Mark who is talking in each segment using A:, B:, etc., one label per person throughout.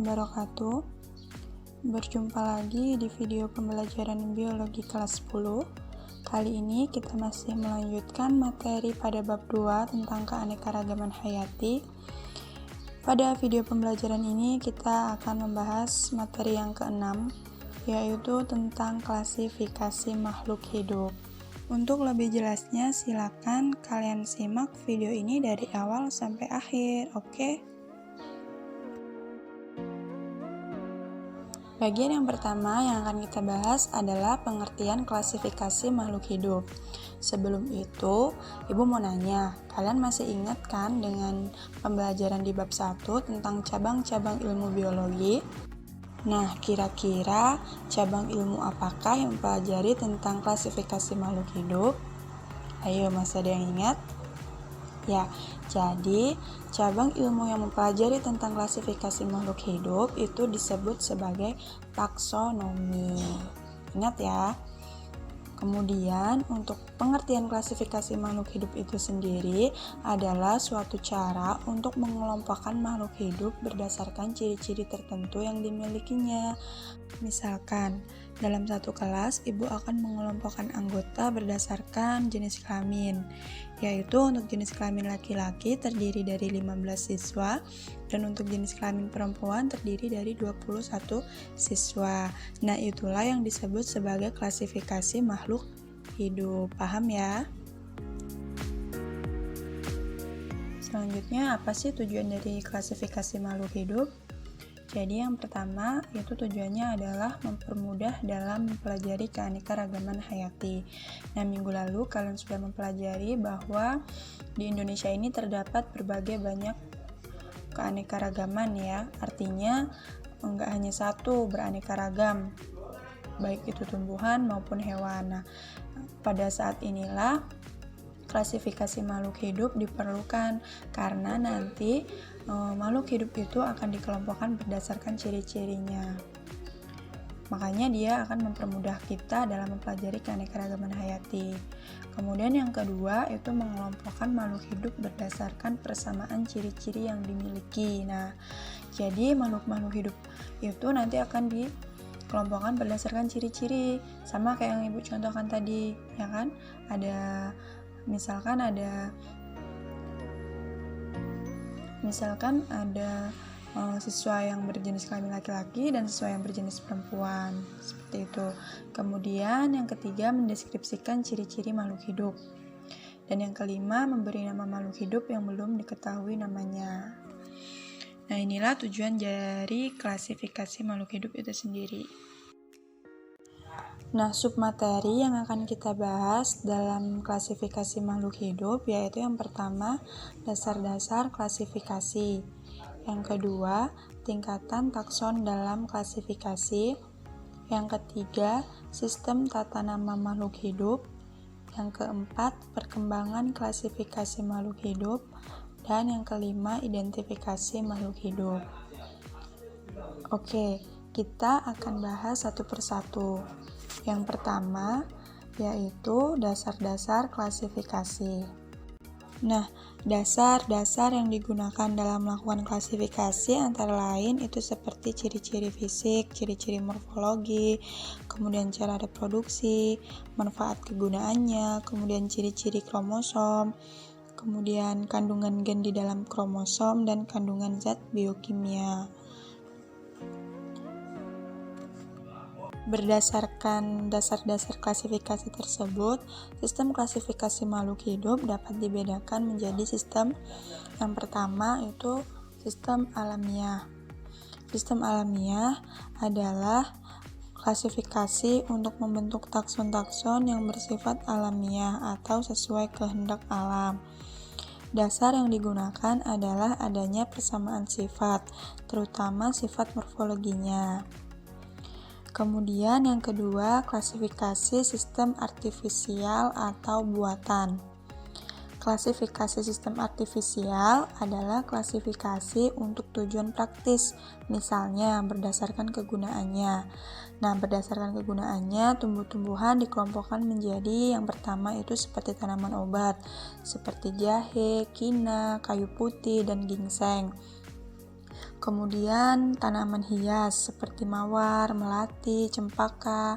A: wabarakatuh. Berjumpa lagi di video pembelajaran biologi kelas 10. Kali ini kita masih melanjutkan materi pada bab 2 tentang keanekaragaman hayati. Pada video pembelajaran ini kita akan membahas materi yang ke-6, yaitu tentang klasifikasi makhluk hidup. Untuk lebih jelasnya silakan kalian simak video ini dari awal sampai akhir, oke? Bagian yang pertama yang akan kita bahas adalah pengertian klasifikasi makhluk hidup. Sebelum itu, Ibu mau nanya, kalian masih ingat kan dengan pembelajaran di bab 1 tentang cabang-cabang ilmu biologi? Nah, kira-kira cabang ilmu apakah yang mempelajari tentang klasifikasi makhluk hidup? Ayo, masih ada yang ingat? Ya, jadi cabang ilmu yang mempelajari tentang klasifikasi makhluk hidup itu disebut sebagai taksonomi. Ingat ya. Kemudian, untuk pengertian klasifikasi makhluk hidup itu sendiri adalah suatu cara untuk mengelompokkan makhluk hidup berdasarkan ciri-ciri tertentu yang dimilikinya. Misalkan, dalam satu kelas, Ibu akan mengelompokkan anggota berdasarkan jenis kelamin, yaitu untuk jenis kelamin laki-laki terdiri dari 15 siswa, dan untuk jenis kelamin perempuan terdiri dari 21 siswa. Nah, itulah yang disebut sebagai klasifikasi makhluk hidup. Paham ya? Selanjutnya, apa sih tujuan dari klasifikasi makhluk hidup? Jadi yang pertama, itu tujuannya adalah mempermudah dalam mempelajari keanekaragaman hayati. Nah, minggu lalu kalian sudah mempelajari bahwa di Indonesia ini terdapat berbagai banyak keanekaragaman ya. Artinya, enggak hanya satu beraneka ragam, baik itu tumbuhan maupun hewan. Nah, pada saat inilah klasifikasi makhluk hidup diperlukan karena nanti makhluk hidup itu akan dikelompokkan berdasarkan ciri-cirinya. Makanya dia akan mempermudah kita dalam mempelajari keanekaragaman hayati. Kemudian yang kedua itu mengelompokkan makhluk hidup berdasarkan persamaan ciri-ciri yang dimiliki. Nah, jadi makhluk-makhluk hidup itu nanti akan dikelompokkan berdasarkan ciri-ciri, sama kayak yang Ibu contohkan tadi, ya kan? Misalkan ada siswa yang berjenis kelamin laki-laki dan siswa yang berjenis perempuan, seperti itu. Kemudian yang ketiga mendeskripsikan ciri-ciri makhluk hidup. Dan yang kelima memberi nama makhluk hidup yang belum diketahui namanya. Nah, inilah tujuan dari klasifikasi makhluk hidup itu sendiri. Nah, submateri yang akan kita bahas dalam klasifikasi makhluk hidup yaitu yang pertama, dasar-dasar klasifikasi. Yang kedua, tingkatan takson dalam klasifikasi. Yang ketiga, sistem tata nama makhluk hidup. Yang keempat, perkembangan klasifikasi makhluk hidup. Dan yang kelima, identifikasi makhluk hidup. Oke, kita akan bahas satu persatu. Yang pertama, yaitu dasar-dasar klasifikasi. Nah, dasar-dasar yang digunakan dalam melakukan klasifikasi antara lain itu seperti ciri-ciri fisik, ciri-ciri morfologi, kemudian cara reproduksi, manfaat kegunaannya, kemudian ciri-ciri kromosom, kemudian kandungan gen di dalam kromosom, dan kandungan zat biokimia. Berdasarkan dasar-dasar klasifikasi tersebut, sistem klasifikasi makhluk hidup dapat dibedakan menjadi sistem yang pertama itu sistem alamiah. Sistem alamiah adalah klasifikasi untuk membentuk takson-takson yang bersifat alamiah atau sesuai kehendak alam. Dasar yang digunakan adalah adanya persamaan sifat, terutama sifat morfologinya. Kemudian yang kedua, klasifikasi sistem artifisial atau buatan. Klasifikasi sistem artifisial adalah klasifikasi untuk tujuan praktis, misalnya berdasarkan kegunaannya. Nah, berdasarkan kegunaannya, tumbuh-tumbuhan dikelompokkan menjadi yang pertama itu seperti tanaman obat, seperti jahe, kina, kayu putih, dan ginseng. Kemudian tanaman hias seperti mawar, melati, cempaka,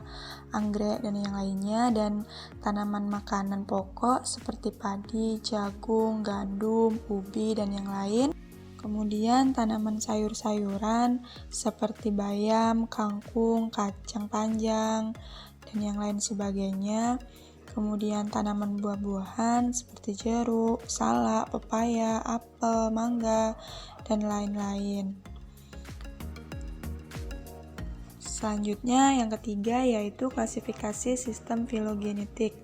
A: anggrek, dan yang lainnya, dan tanaman makanan pokok seperti padi, jagung, gandum, ubi, dan yang lain. Kemudian tanaman sayur-sayuran seperti bayam, kangkung, kacang panjang, dan yang lain sebagainya. Kemudian tanaman buah-buahan seperti jeruk, salak, pepaya, apel, mangga, dan lain-lain. Selanjutnya yang ketiga yaitu klasifikasi sistem filogenetik.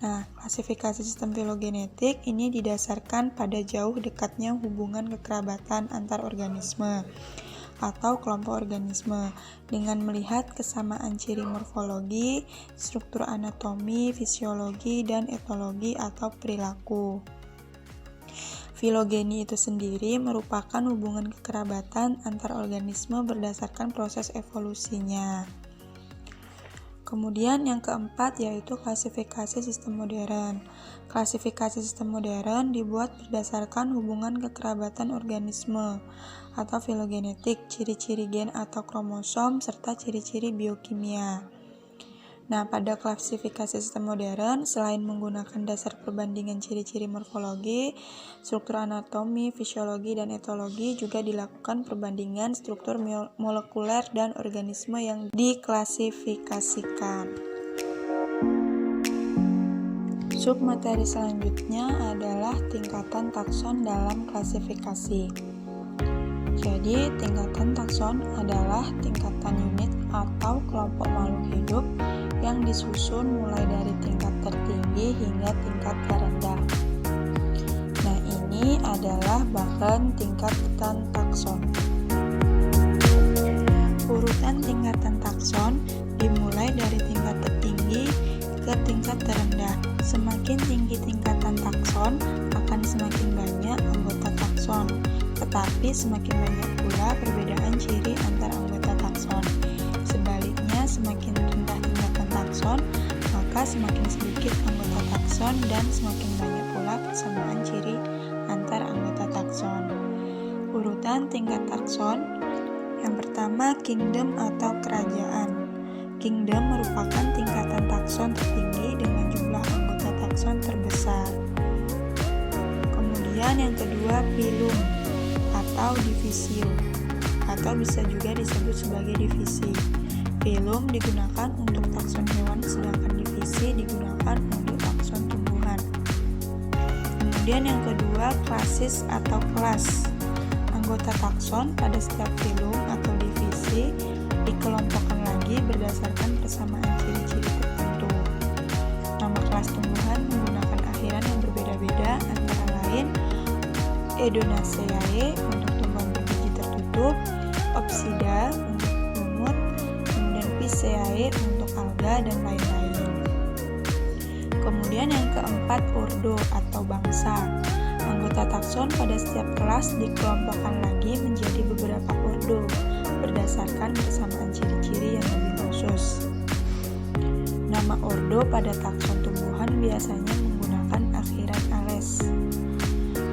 A: Nah, klasifikasi sistem filogenetik ini didasarkan pada jauh dekatnya hubungan kekerabatan antar organisme atau kelompok organisme dengan melihat kesamaan ciri morfologi, struktur anatomi, fisiologi, dan etologi atau perilaku. Filogeni itu sendiri merupakan hubungan kekerabatan antar organisme berdasarkan proses evolusinya. Kemudian yang keempat yaitu klasifikasi sistem modern. Klasifikasi sistem modern dibuat berdasarkan hubungan kekerabatan organisme atau filogenetik, ciri-ciri gen atau kromosom, serta ciri-ciri biokimia. Nah, pada klasifikasi sistem modern, selain menggunakan dasar perbandingan ciri-ciri morfologi, struktur anatomi, fisiologi, dan etologi, juga dilakukan perbandingan struktur molekuler dan organisme yang diklasifikasikan. Submateri selanjutnya adalah tingkatan takson dalam klasifikasi. Jadi, tingkatan takson adalah tingkatan unit atau kelompok makhluk hidup yang disusun mulai dari tingkat tertinggi hingga tingkat terendah. Nah, ini adalah bahan tingkatan takson. Urutan tingkatan takson dimulai dari tingkat tertinggi ke tingkat terendah. Semakin tinggi tingkatan takson, akan semakin banyak anggota takson, tetapi semakin banyak pula perbedaan ciri antar anggota takson. Sebaliknya, semakin rendah tingkatan takson, maka semakin sedikit anggota takson dan semakin banyak pula persamaan ciri antar anggota takson. Urutan tingkat takson. Yang pertama, kingdom atau kerajaan. Kingdom merupakan tingkatan takson tertinggi dengan jumlah anggota takson terbesar. Kemudian yang kedua, phylum atau divisio, atau bisa juga disebut sebagai divisi. Phylum digunakan untuk takson hewan, sedangkan divisi digunakan untuk takson tumbuhan. Kemudian yang kedua, klasis atau kelas. Anggota takson pada setiap phylum atau divisi dikelompokkan lagi berdasarkan persamaan ciri-ciri tertentu. Nama kelas tumbuhan menggunakan akhiran yang berbeda-beda, antara lain Edonaceae untuk tumbuhan berbiji tertutup, Opsida untuk lumut, kemudian Pisceae untuk alga, dan lain-lain. Kemudian yang keempat, ordo atau bangsa. Anggota takson pada setiap kelas dikelompokkan lagi menjadi beberapa ordo berdasarkan persamaan ciri-ciri yang lebih khusus. Nama ordo pada takson tumbuhan biasanya menggunakan akhiran ales.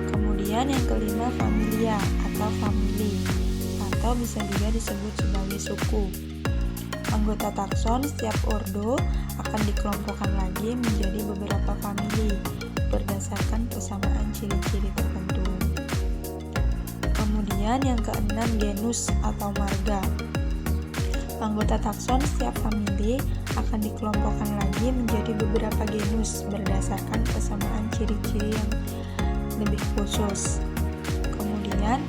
A: Kemudian yang kelima, familia atau famili, atau bisa juga disebut sebagai suku. Anggota takson setiap ordo akan dikelompokkan lagi menjadi beberapa famili berdasarkan persamaan ciri-ciri tertentu. Kemudian yang keenam, genus atau marga. Anggota takson setiap famili akan dikelompokkan lagi menjadi beberapa genus berdasarkan persamaan ciri-ciri yang lebih khusus. Kemudian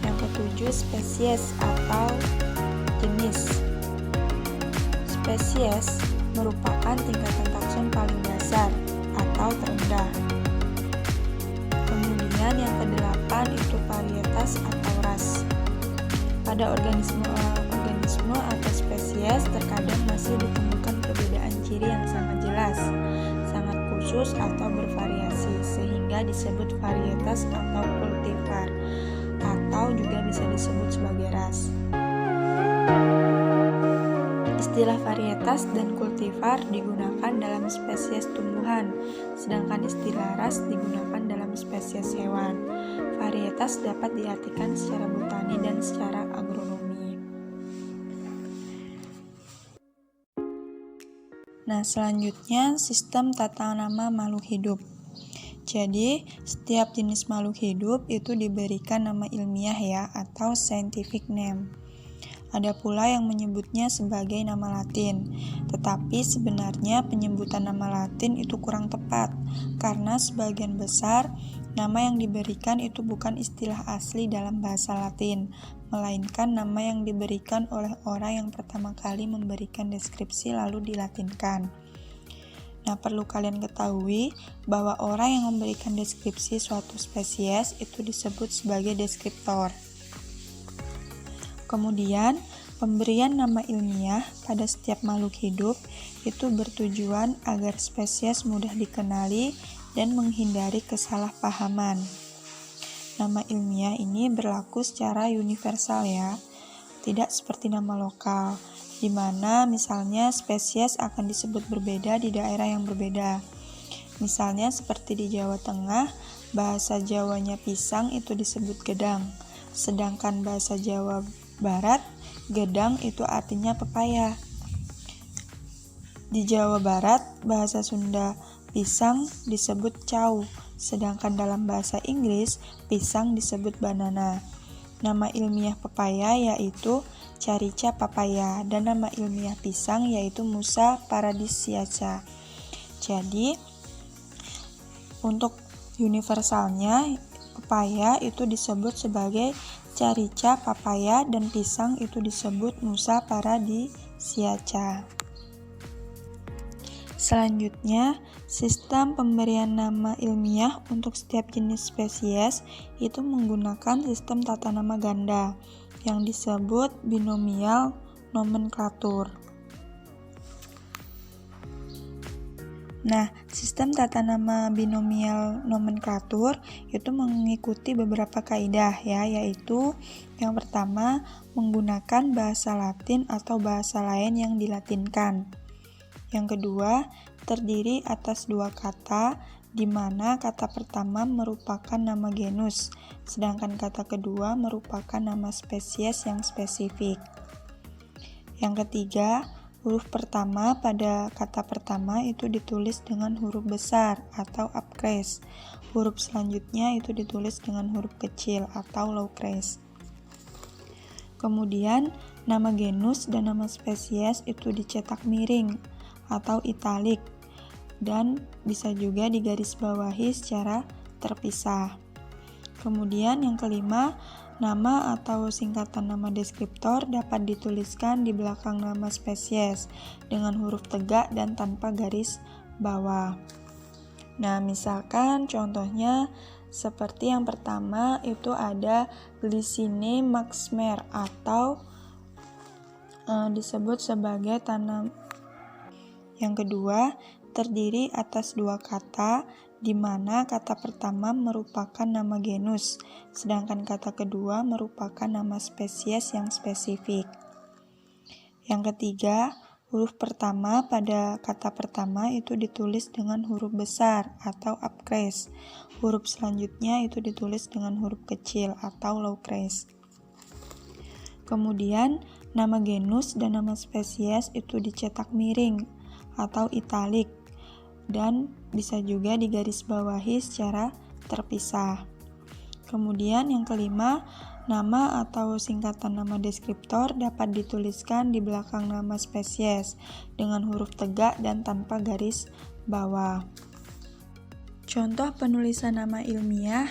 A: yang ketujuh, spesies atau jenis. Spesies merupakan tingkatan takson paling dasar atau terendah. Kemudian yang kedelapan itu varietas atau ras. Pada organisme atau spesies terkadang masih ditemukan perbedaan ciri yang sangat jelas, sangat khusus atau bervariasi sehingga disebut varietas atau kultivar, atau juga bisa disebut sebagai ras. Istilah varietas dan kultivar digunakan dalam spesies tumbuhan, sedangkan istilah ras digunakan dalam spesies hewan. Varietas dapat diartikan secara botani dan secara agronomi. Nah, selanjutnya sistem tata nama makhluk hidup. Jadi, setiap jenis makhluk hidup itu diberikan nama ilmiah ya, atau scientific name. Ada pula yang menyebutnya sebagai nama Latin, tetapi sebenarnya penyebutan nama Latin itu kurang tepat, karena sebagian besar nama yang diberikan itu bukan istilah asli dalam bahasa Latin, melainkan nama yang diberikan oleh orang yang pertama kali memberikan deskripsi lalu dilatinkan. Nah, perlu kalian ketahui bahwa orang yang memberikan deskripsi suatu spesies itu disebut sebagai deskriptor. Kemudian, pemberian nama ilmiah pada setiap makhluk hidup itu bertujuan agar spesies mudah dikenali dan menghindari kesalahpahaman. Nama ilmiah ini berlaku secara universal ya, tidak seperti nama lokal, di mana misalnya spesies akan disebut berbeda di daerah yang berbeda. Misalnya seperti di Jawa Tengah, bahasa Jawanya pisang itu disebut gedang, sedangkan bahasa Jawa Barat, gedang itu artinya pepaya. Di Jawa Barat, bahasa Sunda pisang disebut cau, sedangkan dalam bahasa Inggris, pisang disebut banana. Nama ilmiah pepaya yaitu Carica papaya, dan nama ilmiah pisang yaitu Musa paradisiaca. Jadi, untuk universalnya, pepaya itu disebut sebagai Carica papaya dan pisang itu disebut Musa paradisiaca. Selanjutnya, sistem pemberian nama ilmiah untuk setiap jenis spesies itu menggunakan sistem tata nama ganda yang disebut binomial nomenklatur. Nah, sistem tata nama binomial nomenklatur itu mengikuti beberapa kaidah ya, yaitu yang pertama menggunakan bahasa Latin atau bahasa lain yang dilatinkan. Yang kedua, terdiri atas dua kata, di mana kata pertama merupakan nama genus, sedangkan kata kedua merupakan nama spesies yang spesifik. Yang ketiga, huruf pertama pada kata pertama itu ditulis dengan huruf besar atau uppercase. Huruf selanjutnya itu ditulis dengan huruf kecil atau lowercase. Kemudian, nama genus dan nama spesies itu dicetak miring atau italik dan bisa juga digarisbawahi secara terpisah. Kemudian yang kelima, nama atau singkatan nama deskriptor dapat dituliskan di belakang nama spesies dengan huruf tegak dan tanpa garis bawah. Nah, misalkan contohnya seperti yang pertama itu ada Glycine maxmer atau disebut sebagai tanam. Yang kedua, terdiri atas dua kata, di mana kata pertama merupakan nama genus, sedangkan kata kedua merupakan nama spesies yang spesifik. Yang ketiga, huruf pertama pada kata pertama itu ditulis dengan huruf besar atau uppercase. Huruf selanjutnya itu ditulis dengan huruf kecil atau lowercase. Kemudian, nama genus dan nama spesies itu dicetak miring atau italik dan bisa juga digarisbawahi secara terpisah. Kemudian yang kelima, nama atau singkatan nama deskriptor dapat dituliskan di belakang nama spesies dengan huruf tegak dan tanpa garis bawah. Contoh penulisan nama ilmiah,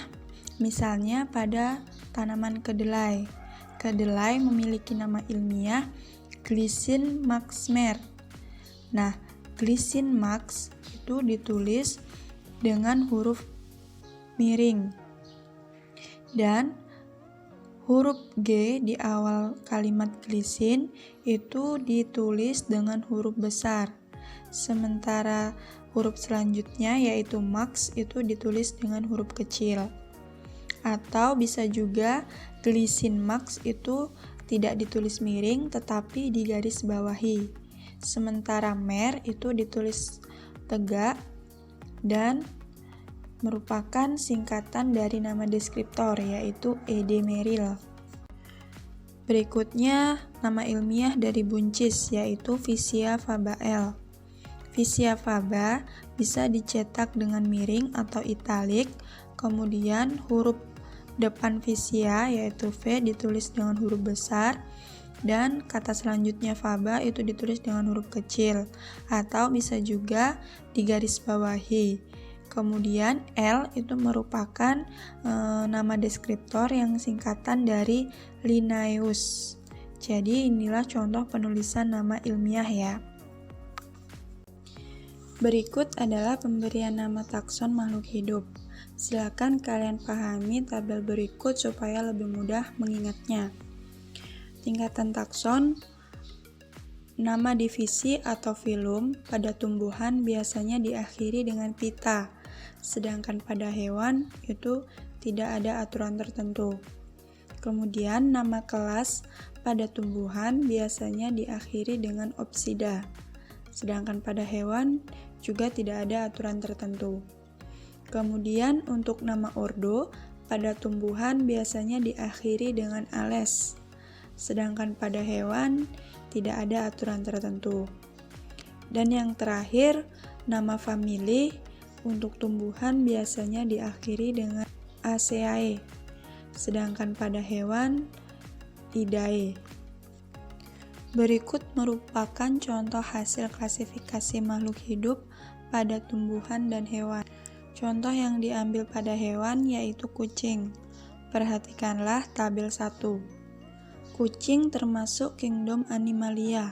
A: misalnya pada tanaman kedelai. Kedelai memiliki nama ilmiah Glycine maxmer. Nah, Glycine max itu ditulis dengan huruf miring dan huruf G di awal kalimat glycine itu ditulis dengan huruf besar, sementara huruf selanjutnya yaitu max itu ditulis dengan huruf kecil. Atau bisa juga Glycine max itu tidak ditulis miring tetapi digarisbawahi. Sementara mer itu ditulis tegak dan merupakan singkatan dari nama deskriptor, yaitu Edemeril. Berikutnya, nama ilmiah dari buncis, yaitu Vicia faba L. Vicia faba bisa dicetak dengan miring atau italik, kemudian huruf depan Vicia, yaitu V, ditulis dengan huruf besar, dan kata selanjutnya faba itu ditulis dengan huruf kecil, atau bisa juga digarisbawahi. Kemudian L itu merupakan nama deskriptor yang singkatan dari Linnaeus. Jadi inilah contoh penulisan nama ilmiah ya. Berikut adalah pemberian nama takson makhluk hidup. Silakan kalian pahami tabel berikut supaya lebih mudah mengingatnya. Tingkatan takson. Nama divisi atau filum pada tumbuhan biasanya diakhiri dengan pita, sedangkan pada hewan itu tidak ada aturan tertentu. Kemudian nama kelas pada tumbuhan biasanya diakhiri dengan opsida, sedangkan pada hewan juga tidak ada aturan tertentu. Kemudian untuk nama ordo pada tumbuhan biasanya diakhiri dengan ales, sedangkan pada hewan tidak ada aturan tertentu. Dan yang terakhir, nama famili untuk tumbuhan biasanya diakhiri dengan Aceae, sedangkan pada hewan Idae. Berikut merupakan contoh hasil klasifikasi makhluk hidup pada tumbuhan dan hewan. Contoh yang diambil pada hewan yaitu kucing. Perhatikanlah tabel 1. Kucing termasuk kingdom Animalia.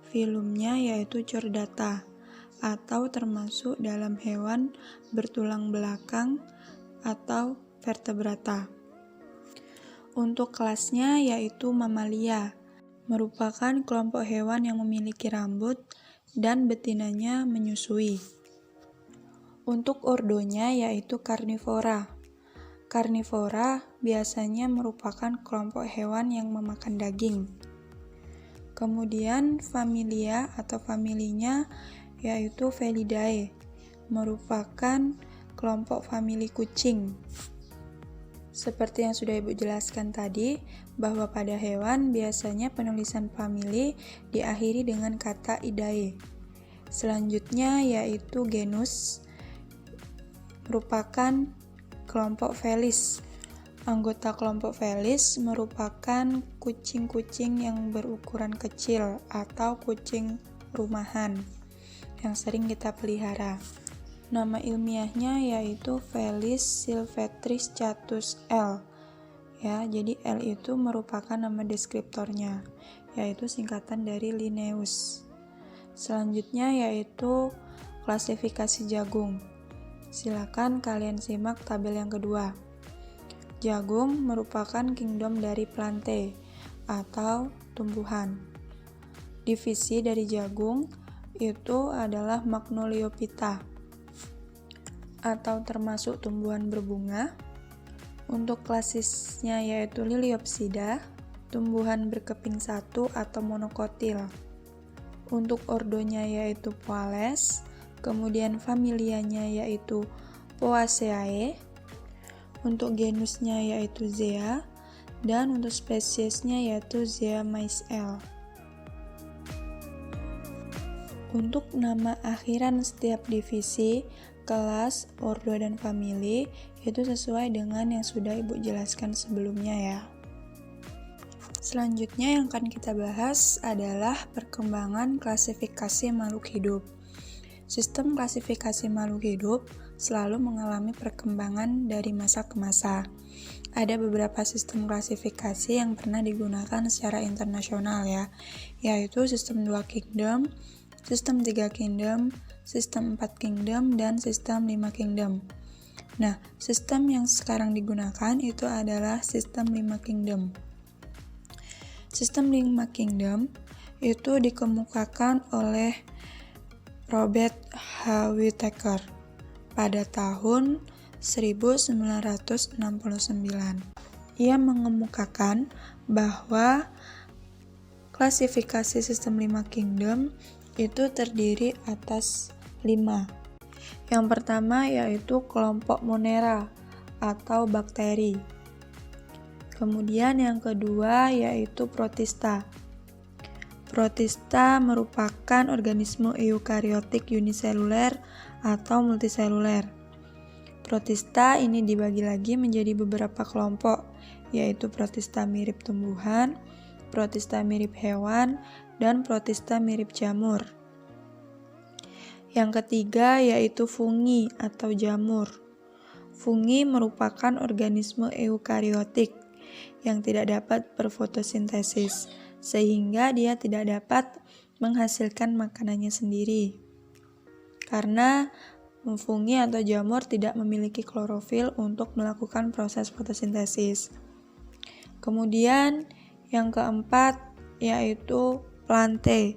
A: Filumnya yaitu Chordata, atau termasuk dalam hewan bertulang belakang atau vertebrata. Untuk kelasnya yaitu Mamalia, merupakan kelompok hewan yang memiliki rambut dan betinanya menyusui. Untuk ordonya yaitu Carnivora. Karnivora biasanya merupakan kelompok hewan yang memakan daging. Kemudian familia atau familinya yaitu Felidae, merupakan kelompok famili kucing. Seperti yang sudah Ibu jelaskan tadi, bahwa pada hewan biasanya penulisan famili diakhiri dengan kata idae. Selanjutnya yaitu genus, merupakan kelompok Felis. Anggota kelompok Felis merupakan kucing-kucing yang berukuran kecil atau kucing rumahan yang sering kita pelihara. Nama ilmiahnya yaitu Felis silvestris catus L. Ya, jadi L itu merupakan nama deskriptornya, yaitu singkatan dari Linnaeus. Selanjutnya yaitu klasifikasi jagung. Silakan kalian simak tabel yang kedua. Jagung merupakan kingdom dari Plantae atau tumbuhan. Divisi dari jagung itu adalah Magnoliophyta atau termasuk tumbuhan berbunga. Untuk klasisnya yaitu Liliopsida, tumbuhan berkeping satu atau monokotil. Untuk ordonya yaitu Poales, kemudian familianya yaitu Poaceae, untuk genusnya yaitu Zea, dan untuk spesiesnya yaitu Zea mays-L. Untuk nama akhiran setiap divisi, kelas, ordo, dan famili itu sesuai dengan yang sudah Ibu jelaskan sebelumnya ya. Selanjutnya yang akan kita bahas adalah perkembangan klasifikasi makhluk hidup. Sistem klasifikasi makhluk hidup selalu mengalami perkembangan dari masa ke masa. Ada beberapa sistem klasifikasi yang pernah digunakan secara internasional ya, yaitu sistem 2 kingdom, sistem 3 kingdom, sistem 4 kingdom, dan sistem 5 kingdom. Nah, sistem yang sekarang digunakan itu adalah sistem 5 kingdom. Sistem 5 kingdom itu dikemukakan oleh Robert H. Whittaker pada tahun 1969. Ia mengemukakan bahwa Klasifikasi sistem 5 kingdom itu terdiri atas 5. Yang pertama yaitu kelompok Monera atau bakteri. Kemudian yang kedua yaitu Protista. Protista merupakan organisme eukariotik uniseluler atau multiseluler. Protista ini dibagi lagi menjadi beberapa kelompok, yaitu protista mirip tumbuhan, protista mirip hewan, dan protista mirip jamur. Yang ketiga yaitu fungi atau jamur. Fungi merupakan organisme eukariotik yang tidak dapat berfotosintesis, sehingga dia tidak dapat menghasilkan makanannya sendiri. Karena fungi atau jamur tidak memiliki klorofil untuk melakukan proses fotosintesis. Kemudian yang keempat yaitu plante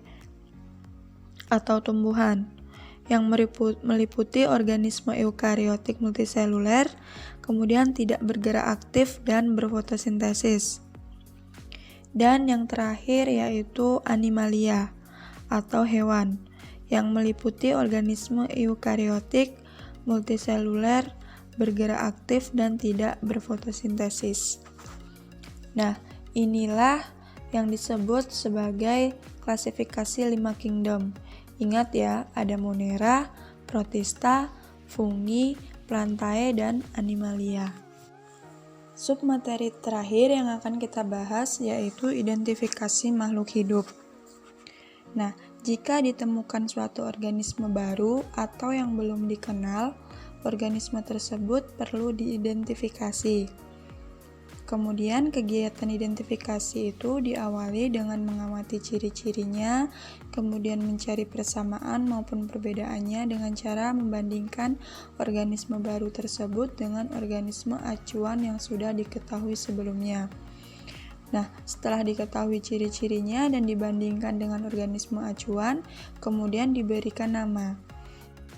A: atau tumbuhan yang meliputi organisme eukariotik multiseluler, kemudian tidak bergerak aktif dan berfotosintesis. Dan yang terakhir yaitu animalia atau hewan yang meliputi organisme eukariotik multiseluler, bergerak aktif dan tidak berfotosintesis. Nah, inilah yang disebut sebagai klasifikasi 5 kingdom. Ingat ya, ada Monera, Protista, fungi, plantae, dan animalia. Submateri terakhir yang akan kita bahas yaitu identifikasi makhluk hidup. Nah, jika ditemukan suatu organisme baru atau yang belum dikenal, organisme tersebut perlu diidentifikasi. Kemudian kegiatan identifikasi itu diawali dengan mengamati ciri-cirinya, kemudian mencari persamaan maupun perbedaannya dengan cara membandingkan organisme baru tersebut dengan organisme acuan yang sudah diketahui sebelumnya. Nah, setelah diketahui ciri-cirinya dan dibandingkan dengan organisme acuan, kemudian diberikan nama.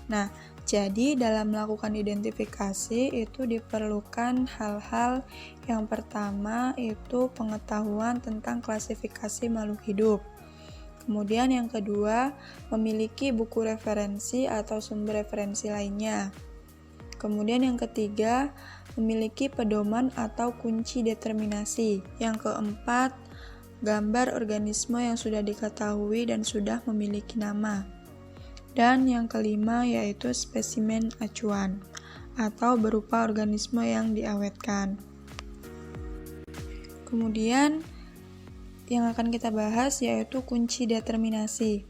A: Nah, jadi dalam melakukan identifikasi itu diperlukan hal-hal yang pertama itu pengetahuan tentang klasifikasi makhluk hidup. Kemudian yang kedua, memiliki buku referensi atau sumber referensi lainnya. Kemudian yang ketiga, memiliki pedoman atau kunci determinasi. Yang keempat, gambar organisme yang sudah diketahui dan sudah memiliki nama. Dan yang kelima yaitu spesimen acuan atau berupa organisme yang diawetkan. Kemudian yang akan kita bahas yaitu kunci determinasi.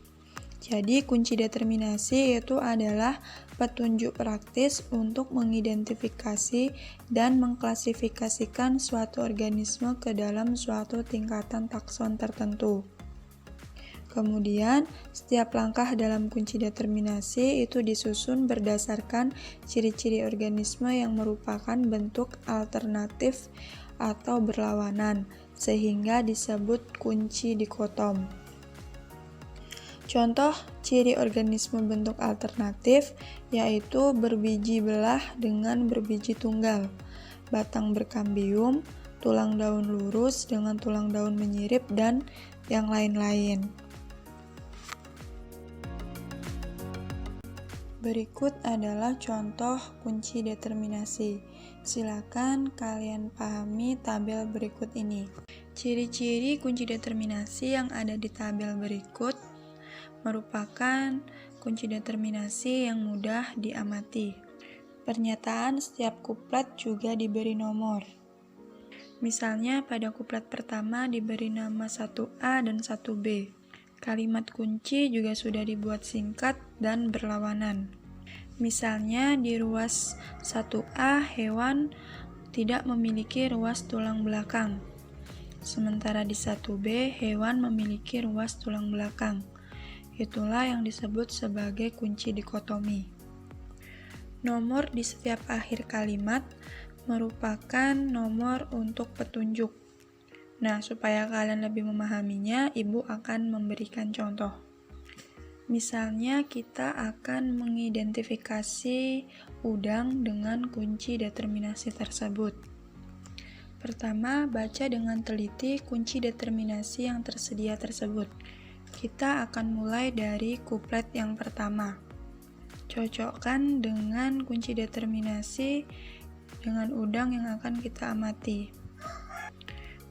A: Jadi kunci determinasi itu adalah petunjuk praktis untuk mengidentifikasi dan mengklasifikasikan suatu organisme ke dalam suatu tingkatan takson tertentu. Kemudian, setiap langkah dalam kunci determinasi itu disusun berdasarkan ciri-ciri organisme yang merupakan bentuk alternatif atau berlawanan, sehingga disebut kunci dikotom. Contoh ciri organisme bentuk alternatif yaitu berbiji belah dengan berbiji tunggal, batang berkambium, tulang daun lurus dengan tulang daun menyirip, dan yang lain-lain. Berikut adalah contoh kunci determinasi. Silakan kalian pahami tabel berikut ini. Ciri-ciri kunci determinasi yang ada di tabel berikut merupakan kunci determinasi yang mudah diamati. Pernyataan setiap kuplet juga diberi nomor. Misalnya pada kuplet pertama diberi nama 1A dan 1B. Kalimat kunci juga sudah dibuat singkat dan berlawanan. Misalnya di ruas 1A hewan tidak memiliki ruas tulang belakang. Sementara di 1B hewan memiliki ruas tulang belakang. Itulah yang disebut sebagai kunci dikotomi. Nomor di setiap akhir kalimat merupakan nomor untuk petunjuk. Nah, supaya kalian lebih memahaminya, Ibu akan memberikan contoh. Misalnya, kita akan mengidentifikasi udang dengan kunci determinasi tersebut. Pertama, baca dengan teliti kunci determinasi yang tersedia tersebut. Kita akan mulai dari kuplet yang pertama. Cocokkan dengan kunci determinasi dengan udang yang akan kita amati.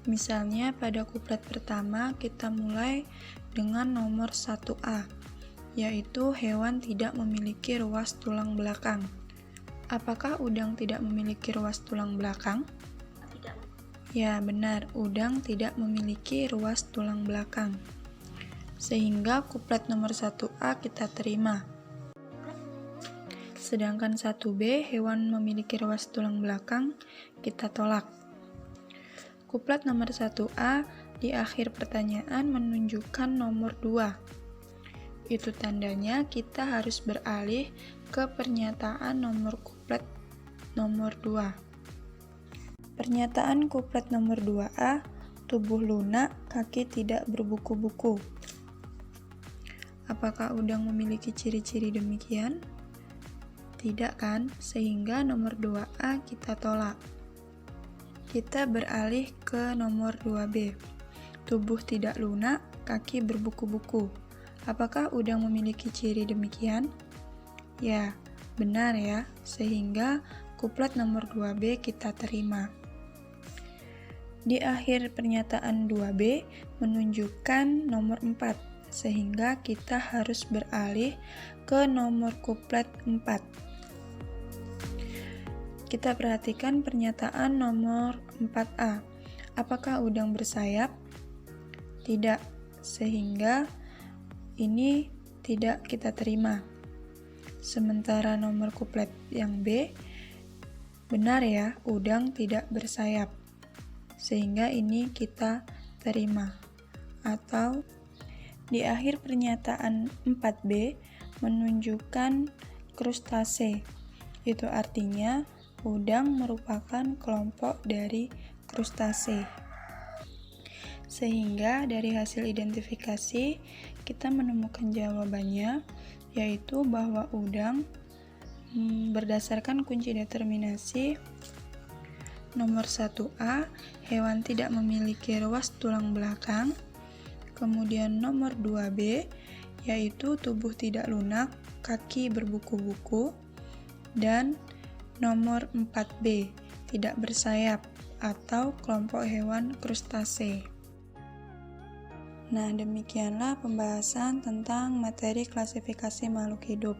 A: Misalnya pada kuplet pertama kita mulai dengan nomor 1A, yaitu hewan tidak memiliki ruas tulang belakang. Apakah udang tidak memiliki ruas tulang belakang?
B: Tidak.
A: Ya, benar, udang tidak memiliki ruas tulang belakang. Sehingga kuplet nomor 1A kita terima. Sedangkan 1B, hewan memiliki ruas tulang belakang, kita tolak. Kuplet nomor 1A di akhir pertanyaan menunjukkan nomor 2. Itu tandanya kita harus beralih ke pernyataan nomor kuplet nomor 2. Pernyataan kuplet nomor 2A, tubuh lunak, kaki tidak berbuku-buku. Apakah udang memiliki ciri-ciri demikian? Tidak kan? Sehingga nomor 2A kita tolak. Kita beralih ke nomor 2B. Tubuh tidak lunak, kaki berbuku-buku. Apakah udang memiliki ciri demikian? Ya, benar ya. Sehingga kuplet nomor 2B kita terima. Di akhir pernyataan 2B menunjukkan nomor 4, sehingga kita harus beralih ke nomor kuplet 4. Kita perhatikan pernyataan nomor 4A. Apakah udang bersayap? Tidak, sehingga ini tidak kita terima. Sementara nomor kuplet yang B, benar ya, udang tidak bersayap. Sehingga ini kita terima. Atau di akhir pernyataan 4B menunjukkan krustase. Itu artinya udang merupakan kelompok dari krustase. Sehingga dari hasil identifikasi kita menemukan jawabannya, yaitu bahwa udang berdasarkan kunci determinasi nomor 1A, hewan tidak memiliki ruas tulang belakang. Kemudian nomor 2B, yaitu tubuh tidak lunak, kaki berbuku-buku. Dan nomor 4B, tidak bersayap atau kelompok hewan krustase. Nah, demikianlah pembahasan tentang materi klasifikasi makhluk hidup.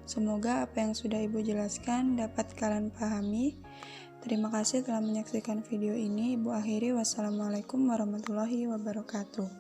A: Semoga apa yang sudah Ibu jelaskan dapat kalian pahami. Terima kasih telah menyaksikan video ini. Ibu akhiri, wassalamualaikum warahmatullahi wabarakatuh.